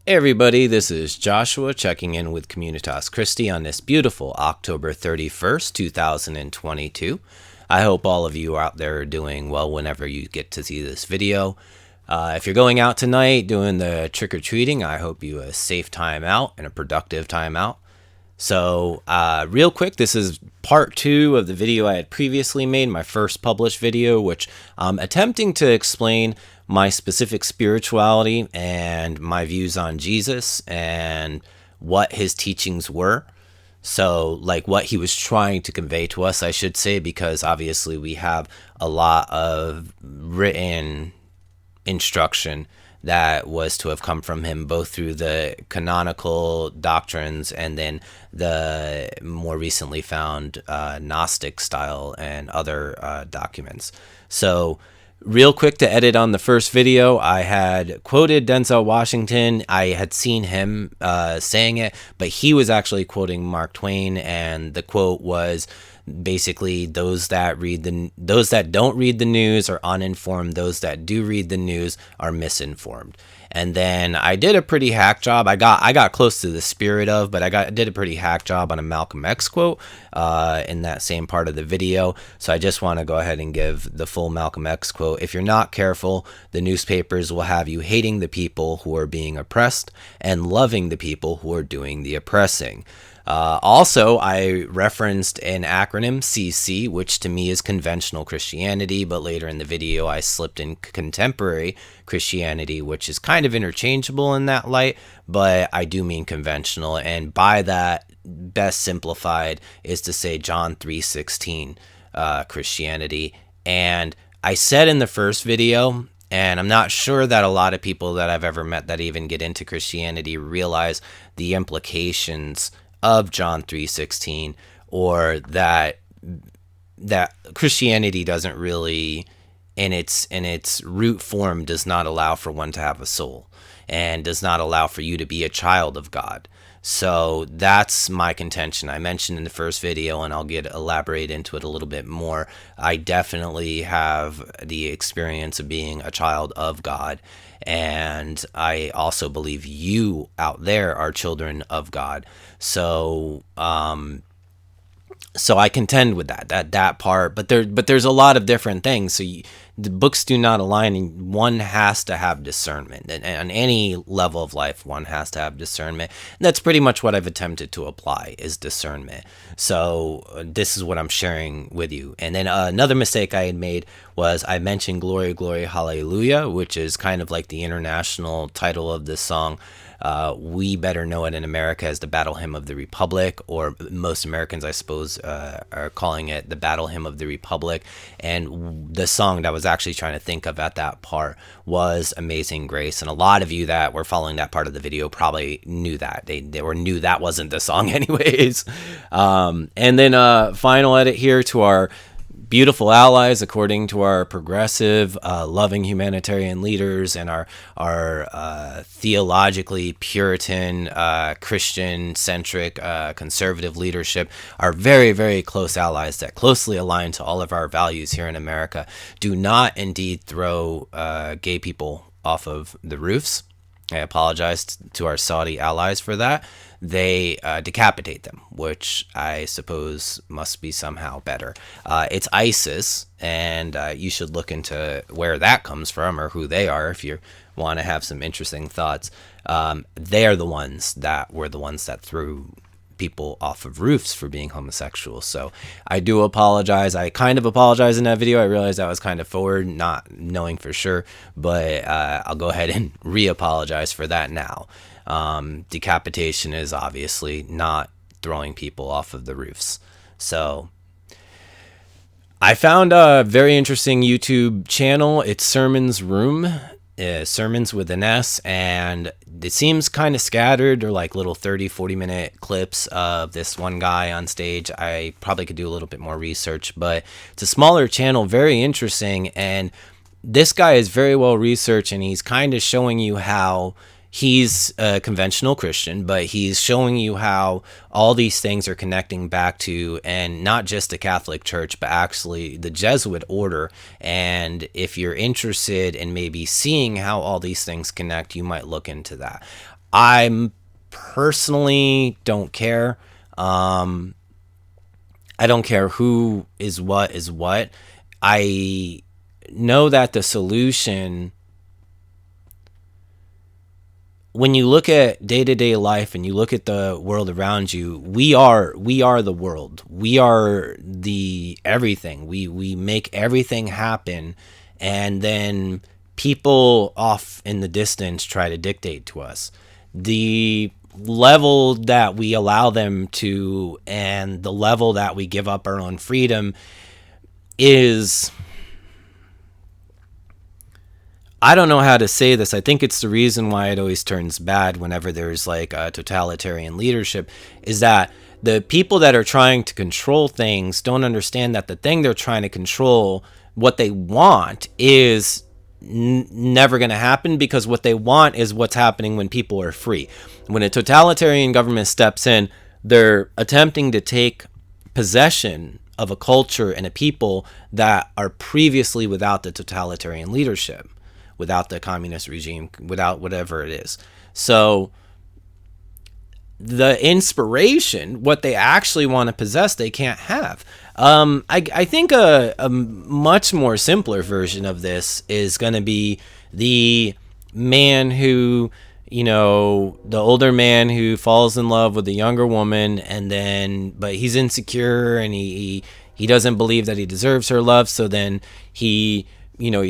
Hey everybody, this is Joshua checking in with Communitas Christi on this beautiful October 31st, 2022. I hope all of you out there are doing well whenever you get to see this video. If you're going out tonight doing the trick-or-treating, I hope you a safe time out and a productive time out. So real quick, this is part 2 of the video I had previously made, my first published video, which I'm attempting to explain my specific spirituality and my views on Jesus and what his teachings were. So like what he was trying to convey to us, I should say, because obviously we have a lot of written instruction that was to have come from him, both through the canonical doctrines and then the more recently found Gnostic style and other documents. So real quick to edit on the first video, I had quoted Denzel Washington. I had seen him saying it, but he was actually quoting Mark Twain, and the quote was basically those that don't read the news are uninformed, those that do read the news are misinformed. And then I did a pretty hack job. I got close to the spirit of, but I did a pretty hack job on a Malcolm X quote in that same part of the video. So I just want to go ahead and give the full Malcolm X quote. If you're not careful, the newspapers will have you hating the people who are being oppressed and loving the people who are doing the oppressing. Also, I referenced an acronym, CC, which to me is conventional Christianity, but later in the video I slipped in contemporary Christianity, which is kind of interchangeable in that light, but I do mean conventional, and by that, best simplified is to say John 3:16 Christianity. And I said in the first video, and I'm not sure that a lot of people that I've ever met that even get into Christianity realize the implications of John 3:16, or that Christianity doesn't really, in its root form, does not allow for one to have a soul and does not allow for you to be a child of God. So that's my contention. I mentioned in the first video, and I'll elaborate into it a little bit more. I definitely have the experience of being a child of God, and I also believe you out there are children of God. So I contend with that part, but there's a lot of different things. So the books do not align, and one has to have discernment. And on any level of life, one has to have discernment. And that's pretty much what I've attempted to apply, is discernment. So this is what I'm sharing with you. And then another mistake I had made was I mentioned Glory, Glory, Hallelujah, which is kind of like the international title of this song. We better know it in America as the Battle Hymn of the Republic, or most Americans, I suppose, are calling it the Battle Hymn of the Republic. And the song that I was actually trying to think of at that part was Amazing Grace. And a lot of you that were following that part of the video probably knew that. They knew that wasn't the song anyways. And then final edit here to our beautiful allies, according to our progressive, loving humanitarian leaders and our theologically Puritan, Christian-centric, conservative leadership, our very, very close allies that closely align to all of our values here in America, do not indeed throw gay people off of the roofs. I apologize to our Saudi allies for that. They decapitate them, which I suppose must be somehow better. It's ISIS, and you should look into where that comes from or who they are if you want to have some interesting thoughts. They are the ones that were the ones that threw people off of roofs for being homosexual. So I do apologize. I kind of apologize in that video. I realized I was kind of forward, not knowing for sure, but I'll go ahead and re-apologize for that now. Decapitation is obviously not throwing people off of the roofs. So I found a very interesting YouTube channel. It's Sermons Room. Sermons with an S, and it seems kind of scattered, or like little 30-40 minute clips of this one guy on stage. I probably could do a little bit more research, but it's a smaller channel, very interesting, and this guy is very well researched, and he's kind of showing you how he's a conventional Christian, but he's showing you how all these things are connecting back to, and not just the Catholic Church, but actually the Jesuit order. And if you're interested in maybe seeing how all these things connect, you might look into that. I personally don't care. I don't care who is what is what. I know that the solution, when you look at day-to-day life and you look at the world around you, we are the world. We are the everything. We make everything happen, and then people off in the distance try to dictate to us. The level that we allow them to, and the level that we give up our own freedom, is, I don't know how to say this. I think it's the reason why it always turns bad whenever there's like a totalitarian leadership, is that the people that are trying to control things don't understand that the thing they're trying to control, what they want, is never going to happen, because what they want is what's happening when people are free. When a totalitarian government steps in, they're attempting to take possession of a culture and a people that are previously without the totalitarian leadership, without the communist regime, without whatever it is. So the inspiration, what they actually want to possess, they can't have. I think a much more simpler version of this is going to be the man who, the older man who falls in love with the younger woman, and then, but he's insecure, and he doesn't believe that he deserves her love. So then he's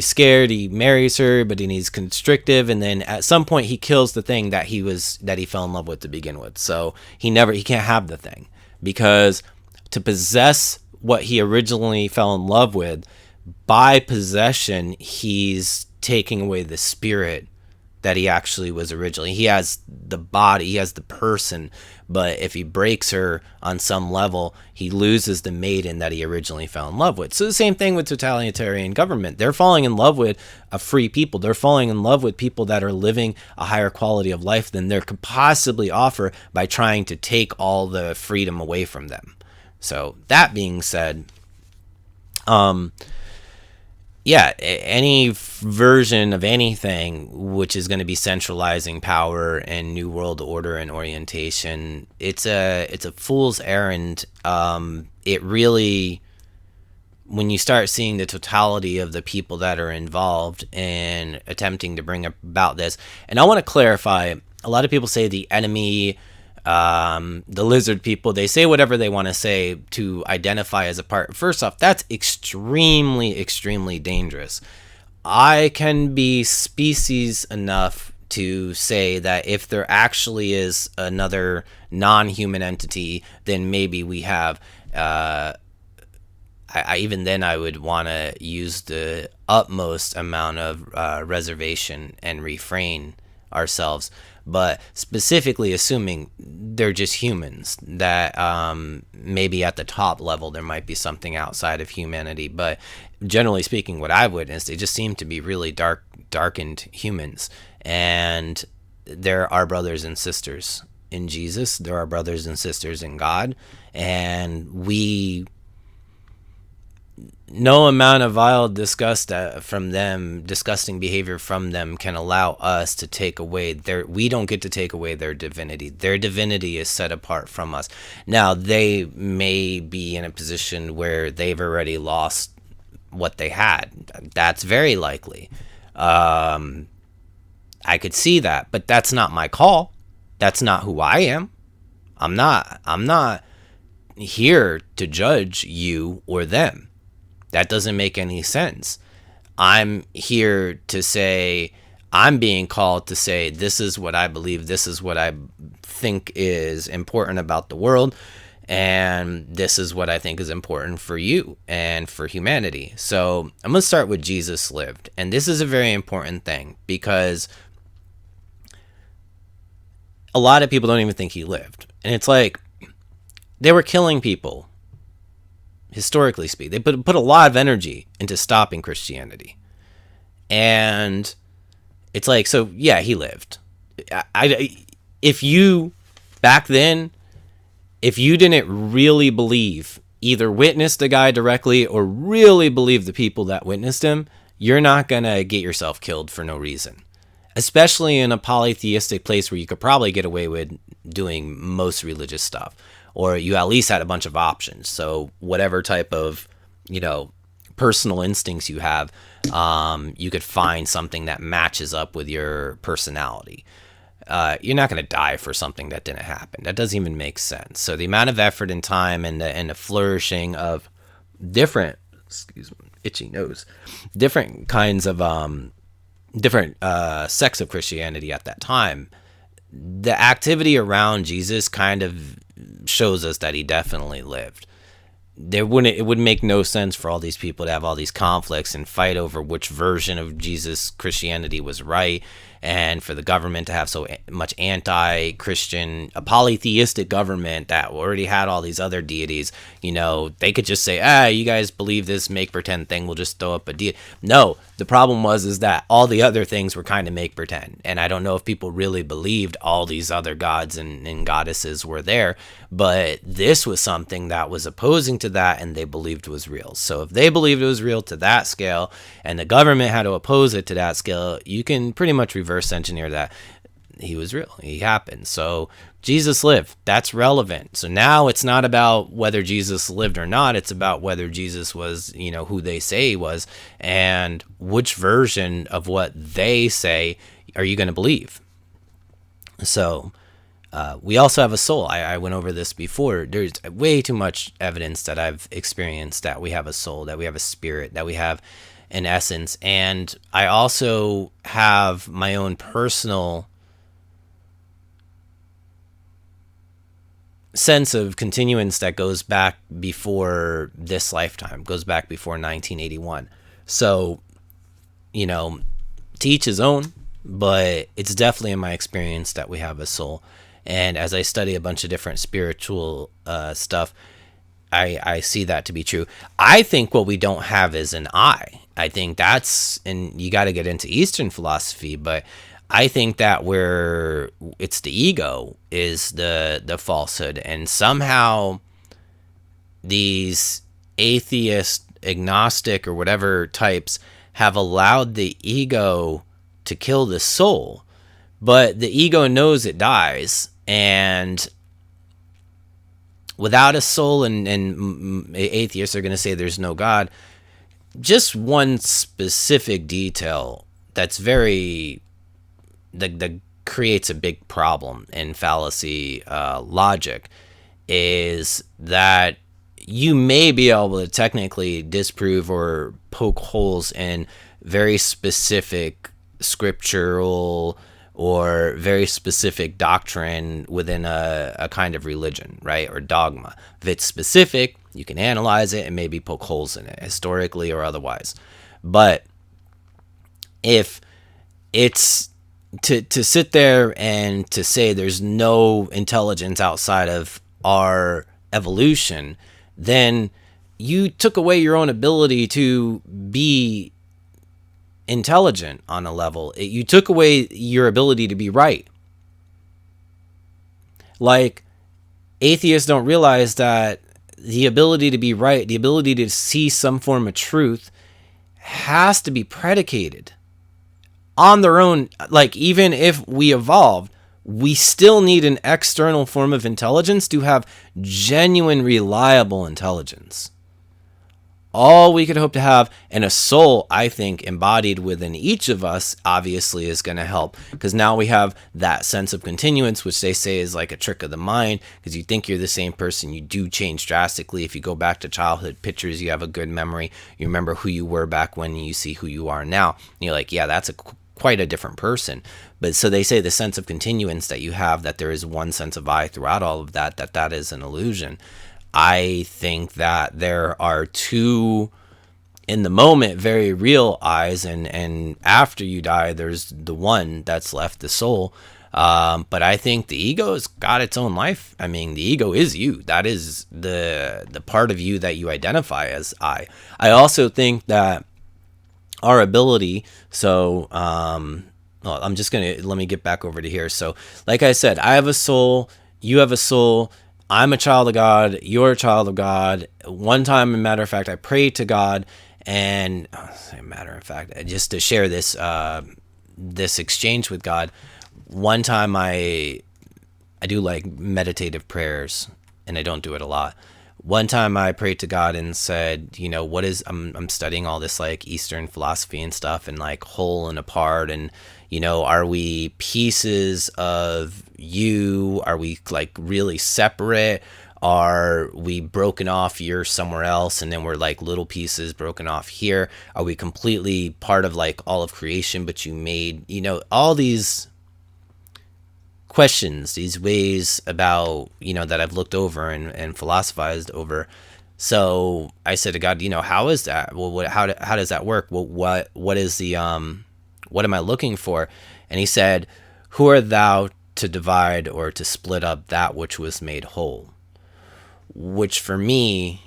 scared, he marries her, but then he's constrictive, and then at some point he kills the thing that he fell in love with to begin with. So he can't have the thing, because to possess what he originally fell in love with, by possession, he's taking away the spirit that he actually was originally. He has the body, he has the person, but if he breaks her on some level, he loses the maiden that he originally fell in love with. So the same thing with totalitarian government. They're falling in love with a free people. They're falling in love with people that are living a higher quality of life than they could possibly offer, by trying to take all the freedom away from them. So that being said, any version of anything which is going to be centralizing power and new world order and orientation, it's a fool's errand. It really, when you start seeing the totality of the people that are involved in attempting to bring about this, and I want to clarify, a lot of people say the enemy, the lizard people, they say whatever they want to say to identify as a part. First off, that's extremely, extremely dangerous. I can be species enough to say that if there actually is another non-human entity, then maybe we have, even then I would want to use the utmost amount of reservation and refrain ourselves. But specifically assuming they're just humans, that maybe at the top level there might be something outside of humanity. But generally speaking, what I've witnessed, they just seem to be really darkened humans. And there are brothers and sisters in Jesus. There are brothers and sisters in God. And no amount of vile disgusting behavior from them can allow us to take away we don't get to take away their divinity. Their divinity is set apart from us. Now, they may be in a position where they've already lost what they had. That's very likely. I could see that, but that's not my call. That's not who I am. I'm not here to judge you or them. That doesn't make any sense. I'm here to say, I'm being called to say, this is what I believe, this is what I think is important about the world, and this is what I think is important for you and for humanity. So I'm going to start with Jesus lived. And this is a very important thing, because a lot of people don't even think he lived. And it's like, they were killing people. Historically speaking, they put a lot of energy into stopping Christianity. And it's like, so yeah, he lived. If you, back then, if you didn't really believe, either witness the guy directly or really believe the people that witnessed him, you're not going to get yourself killed for no reason. especially in a polytheistic place where you could probably get away with doing most religious stuff, or you at least had a bunch of options. So whatever type of, you know, personal instincts you have, you could find something that matches up with your personality. You're not going to die for something that didn't happen. That doesn't even make sense. So the amount of effort and time and the flourishing of different, excuse me, itchy nose, different kinds of different sects of Christianity at that time, the activity around Jesus kind of shows us that he definitely lived. It would make no sense for all these people to have all these conflicts and fight over which version of Jesus Christianity was right, and for the government to have so much anti-Christian, a polytheistic government that already had all these other deities. You know, they could just say, you guys believe this make pretend thing, we'll just throw up a deity. No, the problem is that all the other things were kind of make pretend, and I don't know if people really believed all these other gods and goddesses were there, but this was something that was opposing to that, and they believed was real. So if they believed it was real to that scale, and the government had to oppose it to that scale, you can pretty much reverse engineer that he was real. He happened. So Jesus lived. That's relevant. So now it's not about whether Jesus lived or not. It's about whether Jesus was, you know, who they say he was, and which version of what they say are you going to believe. So we also have a soul. I went over this before. There's way too much evidence that I've experienced that we have a soul, that we have a spirit, that we have an essence. And I also have my own personal sense of continuance that goes back before this lifetime, goes back before 1981. So, you know, to each his own, but it's definitely in my experience that we have a soul. And as I study a bunch of different spiritual stuff, I see that to be true. I think what we don't have is an I. I think that's, and you got to get into Eastern philosophy, but I think that where it's the ego is the falsehood, and somehow these atheist, agnostic, or whatever types have allowed the ego to kill the soul, but the ego knows it dies, and without a soul, and atheists are going to say there's no God. Just one specific detail that's very that creates a big problem in fallacy logic is that you may be able to technically disprove or poke holes in very specific scriptural or very specific doctrine within a kind of religion, right, or dogma. If it's specific, you can analyze it and maybe poke holes in it, historically or otherwise. But if it's to sit there and to say there's no intelligence outside of our evolution, then you took away your own ability to be intelligent on a level. You took away your ability to be right. Like, atheists don't realize that the ability to be right, the ability to see some form of truth, has to be predicated on their own. Like, even if we evolved, we still need an external form of intelligence to have genuine, reliable intelligence. All we could hope to have, and a soul, I think, embodied within each of us, obviously is going to help, because now we have that sense of continuance, which they say is like a trick of the mind, because you think you're the same person. You do change drastically. If you go back to childhood pictures, you have a good memory. You remember who you were back when, you see who you are now. And you're like, yeah, that's quite a different person. But so they say the sense of continuance that you have, that there is one sense of I throughout all of that, that is an illusion. I think that there are two, in the moment, very real eyes, and after you die, there's the one that's left, the soul. But I think the ego has got its own life. I mean, the ego is you. That is the part of you that you identify as I. I also think that our ability, so I'm just going to, let me get back over to here. So like I said, I have a soul, you have a soul, I'm a child of God, you're a child of God. One time, a matter of fact, I prayed to God, and matter of fact, just to share this this exchange with God. One time I do like meditative prayers, and I don't do it a lot. One time I prayed to God and said, what is, I'm studying all this like Eastern philosophy and stuff, and like whole and apart, and are we pieces of you? Are we like really separate? Are we broken off? You're somewhere else, and then we're like little pieces broken off here. Are we completely part of like all of creation, but you made, all these questions, these ways about, that I've looked over and philosophized over. So I said to God, how is that? Well, how does that work? Well, what is the, what am I looking for? And he said, who art thou to divide or to split up that which was made whole? Which for me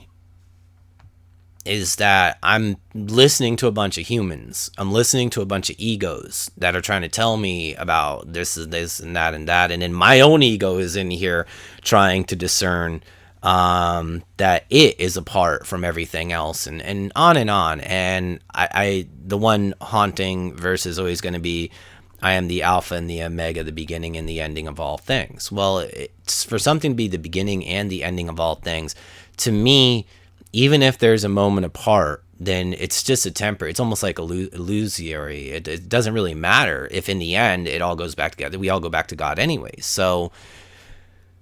is that I'm listening to a bunch of humans. I'm listening to a bunch of egos that are trying to tell me about this and this and that and that. And then my own ego is in here trying to discern that it is apart from everything else, and on and on. And I the one haunting verse is always going to be, I am the Alpha and the Omega, the beginning and the ending of all things. Well, it's for something to be the beginning and the ending of all things. To me, even if there's a moment apart, then it's just a temporary. It's almost like illusory. It doesn't really matter if in the end it all goes back together. We all go back to God anyways. So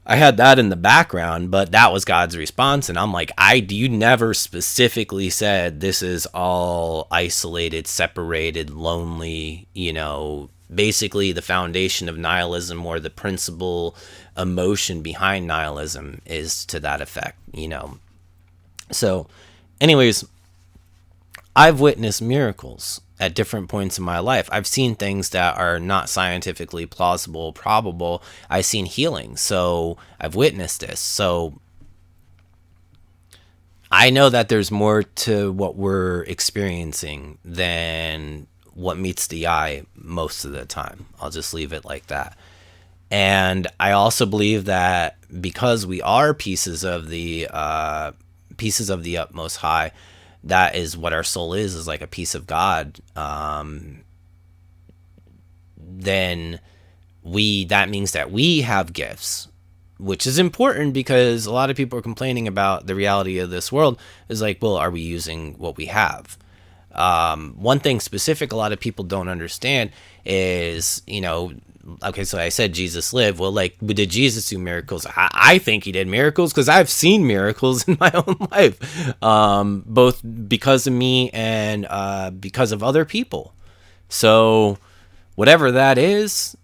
I had that in the background, but that was God's response. And I'm like, you never specifically said this is all isolated, separated, lonely, basically the foundation of nihilism, or the principal emotion behind nihilism is to that effect, So anyways, I've witnessed miracles at different points in my life. I've seen things that are not scientifically plausible, probable. I've seen healing. So I've witnessed this. So I know that there's more to what we're experiencing than what meets the eye most of the time. I'll just leave it like that. And I also believe that because we are pieces of the utmost high, that is what our soul is like a piece of God. Then that means that we have gifts, which is important, because a lot of people are complaining about the reality of this world is like, well, are we using what we have? One thing specific a lot of people don't understand is, okay, so I said Jesus lived. Well, like, did Jesus do miracles? I think he did miracles because I've seen miracles in my own life, both because of me and because of other people. So whatever that is,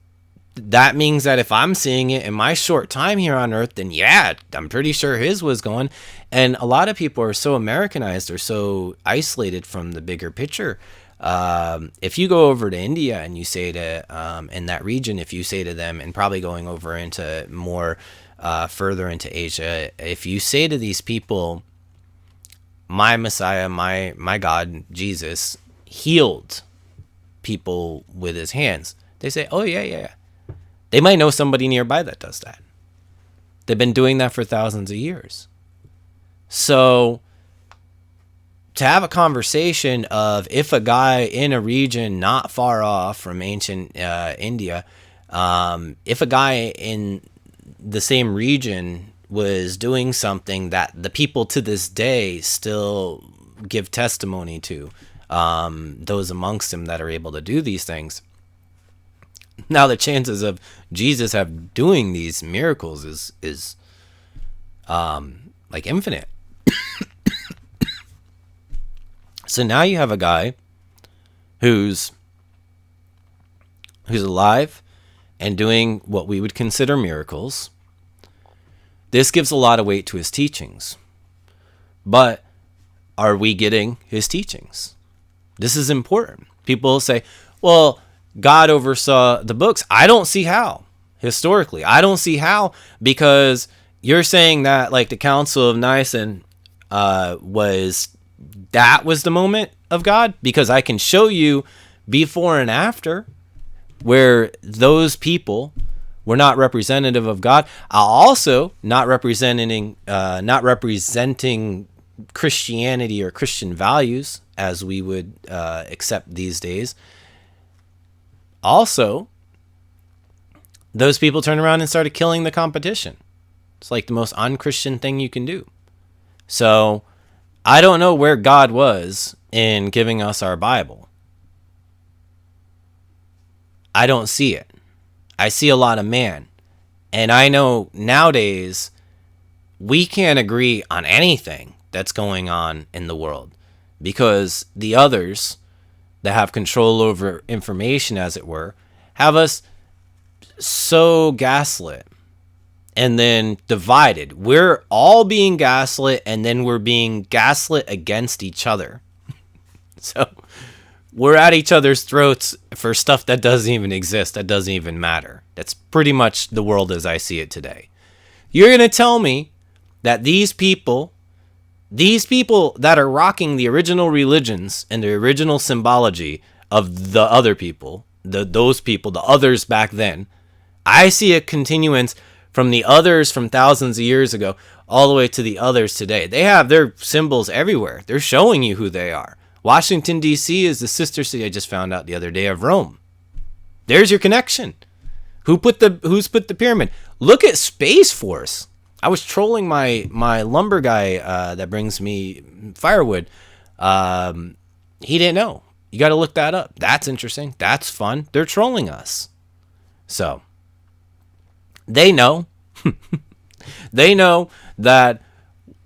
that means that if I'm seeing it in my short time here on earth, then yeah, I'm pretty sure his was going. And a lot of people are so Americanized or so isolated from the bigger picture. If you go over to India and you say to, in that region, if you say to them, and probably going over into more, further into Asia, if you say to these people, my Messiah, my God, Jesus, healed people with his hands, they say, oh yeah. They might know somebody nearby that does that. They've been doing that for thousands of years. So to have a conversation of, if a guy in a region not far off from ancient India, if a guy in the same region was doing something that the people to this day still give testimony to, those amongst them that are able to do these things, now the chances of Jesus have doing these miracles is like infinite. So now you have a guy who's alive and doing what we would consider miracles. This gives a lot of weight to his teachings. But are we getting his teachings? This is important. People say, well, God oversaw the books. I don't see how. Historically, I don't see how, because you're saying that like the Council of Nicene was the moment of God, because I can show you before and after where those people were not representative of God. Also not representing Christianity or Christian values as we would accept these days. Also, those people turned around and started killing the competition. It's like the most unchristian thing you can do. So I don't know where God was in giving us our Bible. I don't see it. I see a lot of man. And I know nowadays we can't agree on anything that's going on in the world because the others that have control over information, as it were, have us so gaslit and then divided. We're all being gaslit, and then we're being gaslit against each other. So we're at each other's throats for stuff that doesn't even exist, that doesn't even matter. That's pretty much the world as I see it today. You're going to tell me that these people that are rocking the original religions and the original symbology of the other people, those people, the others back then, I see a continuance from the others from thousands of years ago all the way to the others today. They have their symbols everywhere. They're showing you who they are. Washington, D.C. is the sister city, I just found out the other day, of Rome. There's your connection. Who's put the pyramid? Look at Space Force. I was trolling my lumber guy that brings me firewood. He didn't know. You got to look that up. That's interesting. That's fun. They're trolling us. So they know. They know that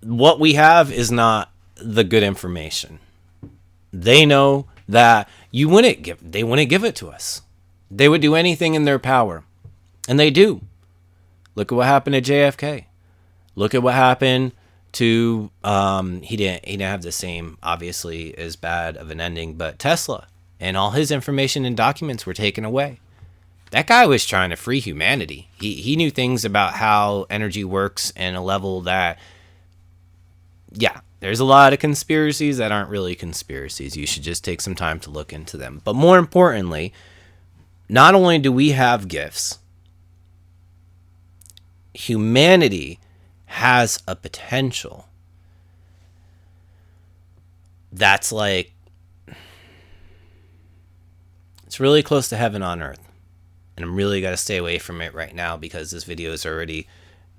what we have is not the good information. They know that they wouldn't give it to us. They would do anything in their power. And they do. Look at what happened to JFK. Look at what happened to he didn't have the same, obviously, as bad of an ending, but Tesla and all his information and documents were taken away. That guy was trying to free humanity. He knew things about how energy works in a level that, yeah, there's a lot of conspiracies that aren't really conspiracies. You should just take some time to look into them. But more importantly, not only do we have gifts, humanity has a potential that's like, it's really close to heaven on earth. And I'm really got to stay away from it right now because this video is already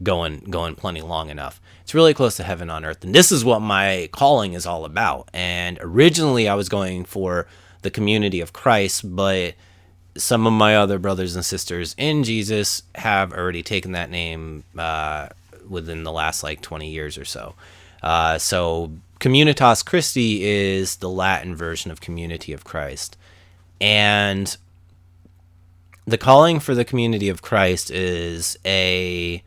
going plenty long enough. It's really close to heaven on earth. And this is what my calling is all about. And originally I was going for the community of Christ, but some of my other brothers and sisters in Jesus have already taken that name within the last like 20 years or so. So Communitas Christi is the Latin version of Community of Christ. And the calling for the Community of Christ is I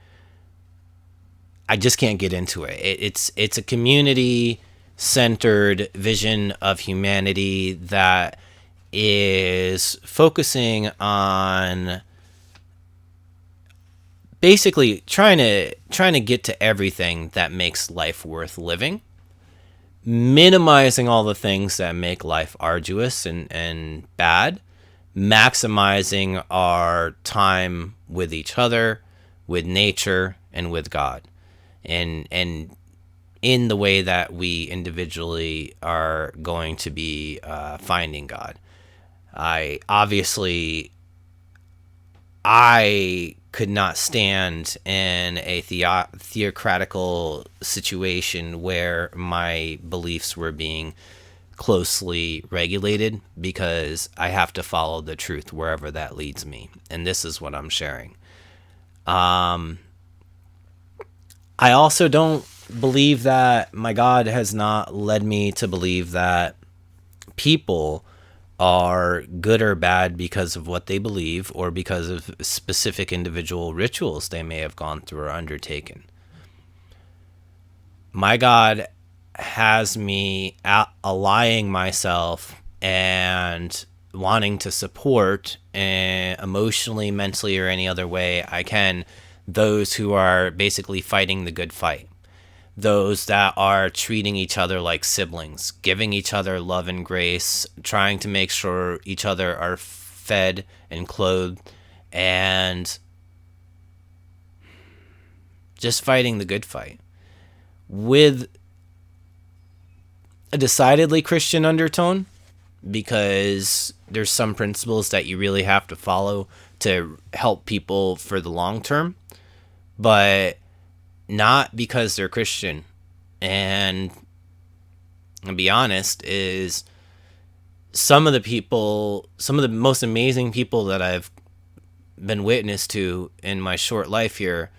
just can't get into it. It's a community-centered vision of humanity that is focusing on basically trying to get to everything that makes life worth living, minimizing all the things that make life arduous and bad, maximizing our time with each other, with nature, and with God, and in the way that we individually are going to be finding God. I could not stand in a theocratical situation where my beliefs were being closely regulated, because I have to follow the truth wherever that leads me. And this is what I'm sharing. I also don't believe that my God has not led me to believe that people are good or bad because of what they believe or because of specific individual rituals they may have gone through or undertaken. My God has me allying myself and wanting to support emotionally, mentally, or any other way I can those who are basically fighting the good fight. Those that are treating each other like siblings, giving each other love and grace, trying to make sure each other are fed and clothed, and just fighting the good fight with a decidedly Christian undertone, because there's some principles that you really have to follow to help people for the long term, but not because they're Christian. And to be honest, is some of the most amazing people that I've been witness to in my short life here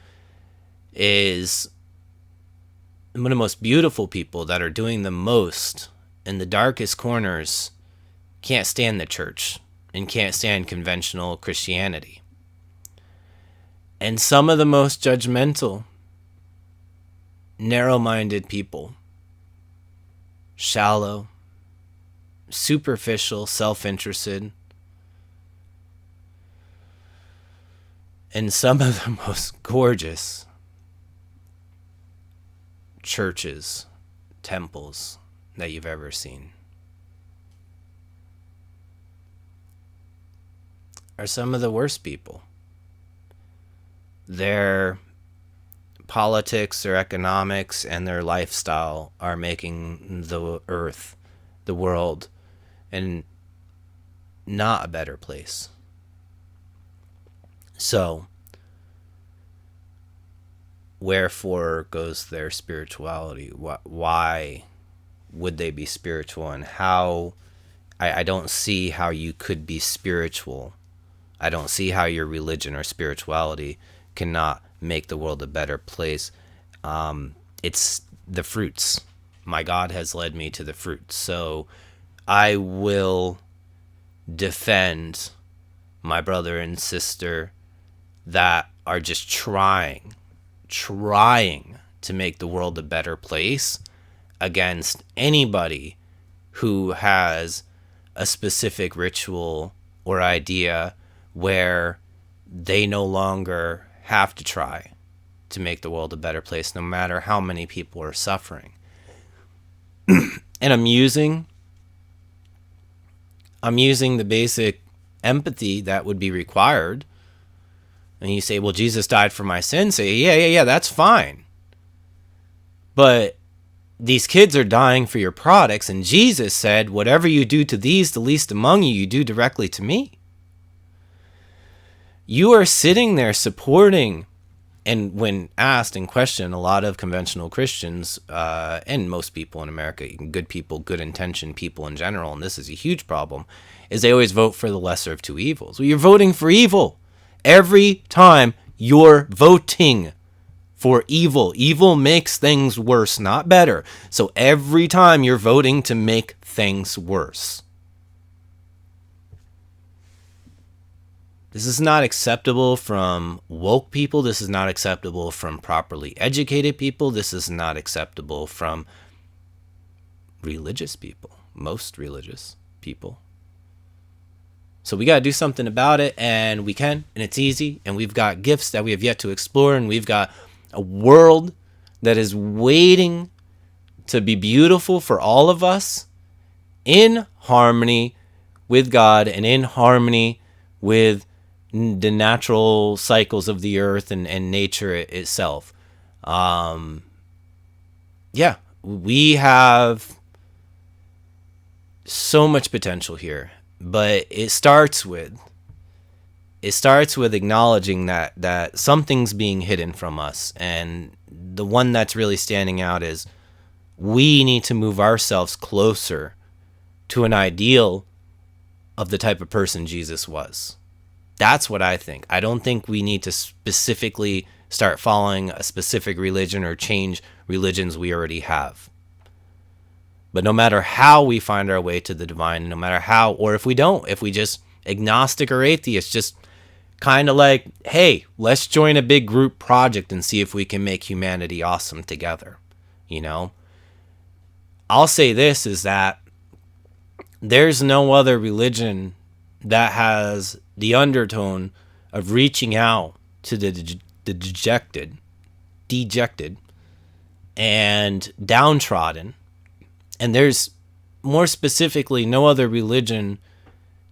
is one of the most beautiful people that are doing the most in the darkest corners can't stand the church and can't stand conventional Christianity. And some of the most judgmental, narrow-minded people, shallow, superficial, self-interested, and some of the most gorgeous churches, temples that you've ever seen are some of the worst people. Their politics, their economics, and their lifestyle are making the earth, the world, and not a better place. So, wherefore goes their spirituality? Why would they be spiritual? And how? I don't see how you could be spiritual. I don't see how your religion or spirituality cannot make the world a better place. It's the fruits. My God has led me to the fruits. So I will defend my brother and sister that are just trying to make the world a better place against anybody who has a specific ritual or idea where they no longer have to try to make the world a better place, no matter how many people are suffering. And I'm using the basic empathy that would be required. And you say, well, Jesus died for my sins. Say, yeah, that's fine. But these kids are dying for your products, and Jesus said, whatever you do to these, the least among you, you do directly to me. You are sitting there supporting, and when asked and questioned, a lot of conventional Christians, and most people in America, good people, good intentioned people in general, and this is a huge problem, is they always vote for the lesser of two evils. Well, you're voting for evil. Every time you're voting for evil. Evil makes things worse, not better. So every time you're voting to make things worse. This is not acceptable from woke people. This is not acceptable from properly educated people. This is not acceptable from religious people, most religious people. So we got to do something about it, and we can, and it's easy, and we've got gifts that we have yet to explore, and we've got a world that is waiting to be beautiful for all of us, in harmony with God and in harmony with the natural cycles of the earth and nature itself. We have so much potential here, but it starts with acknowledging that something's being hidden from us, and the one that's really standing out is we need to move ourselves closer to an ideal of the type of person Jesus was. That's what I think. I don't think we need to specifically start following a specific religion or change religions we already have. But no matter how we find our way to the divine, no matter how, or if we don't, if we just agnostic or atheist, just kind of like, hey, let's join a big group project and see if we can make humanity awesome together. You know, I'll say this is that there's no other religion that has the undertone of reaching out to the dejected and downtrodden. And there's more specifically no other religion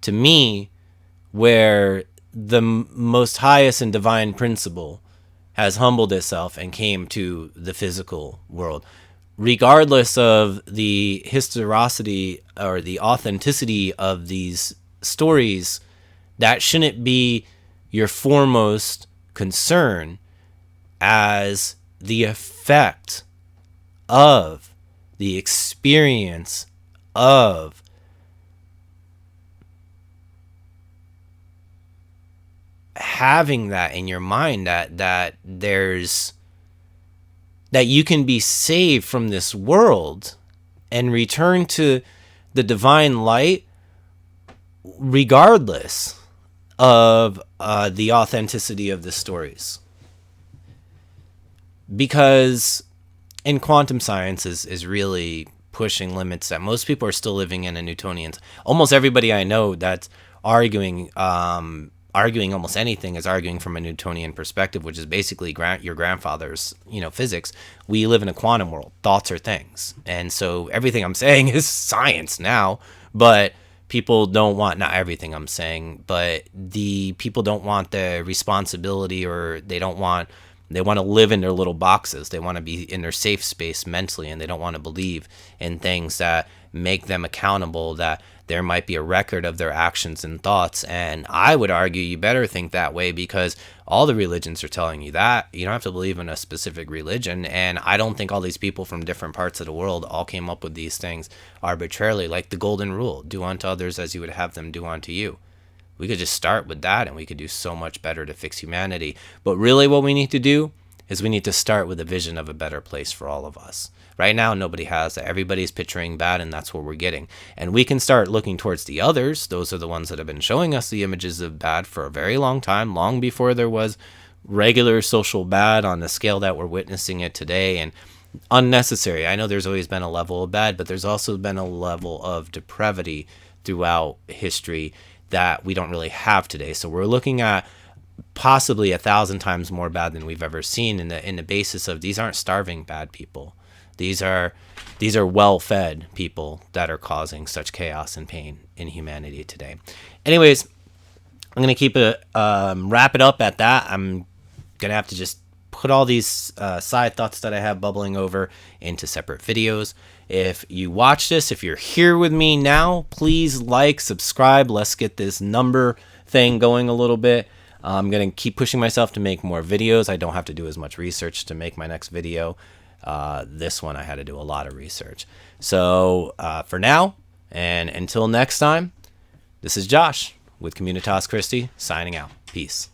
to me where the most highest and divine principle has humbled itself and came to the physical world. regardless of the historicity or the authenticity of these stories, that shouldn't be your foremost concern, as the effect of the experience of having that in your mind, that there's that you can be saved from this world and return to the divine light regardless of the authenticity of the stories. Because in quantum science is really pushing limits that most people are still living in a Newtonian. Almost everybody I know that's arguing almost anything is arguing from a Newtonian perspective, which is basically your grandfather's, physics. We live in a quantum world. Thoughts are things. And so everything I'm saying is science now, but people don't want, not everything I'm saying, but the people don't want the responsibility, or they want to live in their little boxes. They want to be in their safe space mentally, and they don't want to believe in things that make them accountable, that there might be a record of their actions and thoughts. And I would argue you better think that way, because all the religions are telling you that. You don't have to believe in a specific religion. And I don't think all these people from different parts of the world all came up with these things arbitrarily, like the golden rule: do unto others as you would have them do unto you. We could just start with that, and we could do so much better to fix humanity. But really what we need to do is we need to start with a vision of a better place for all of us. Right now, nobody has that. Everybody's picturing bad, and that's what we're getting. And we can start looking towards the others. Those are the ones that have been showing us the images of bad for a very long time, long before there was regular social bad on the scale that we're witnessing it today. And unnecessary. I know there's always been a level of bad, but there's also been a level of depravity throughout history that we don't really have today. So we're looking at possibly 1,000 times more bad than we've ever seen, in the basis of these aren't starving bad people. These are well-fed people that are causing such chaos and pain in humanity today. Anyways, I'm gonna keep it wrap it up at that. I'm gonna have to just put all these side thoughts that I have bubbling over into separate videos. If you watch this, if you're here with me now, please like, subscribe. Let's get this number thing going a little bit. I'm going to keep pushing myself to make more videos. I don't have to do as much research to make my next video. This one I had to do a lot of research. So for now, and until next time, this is Josh with Communitas Christi signing out. Peace.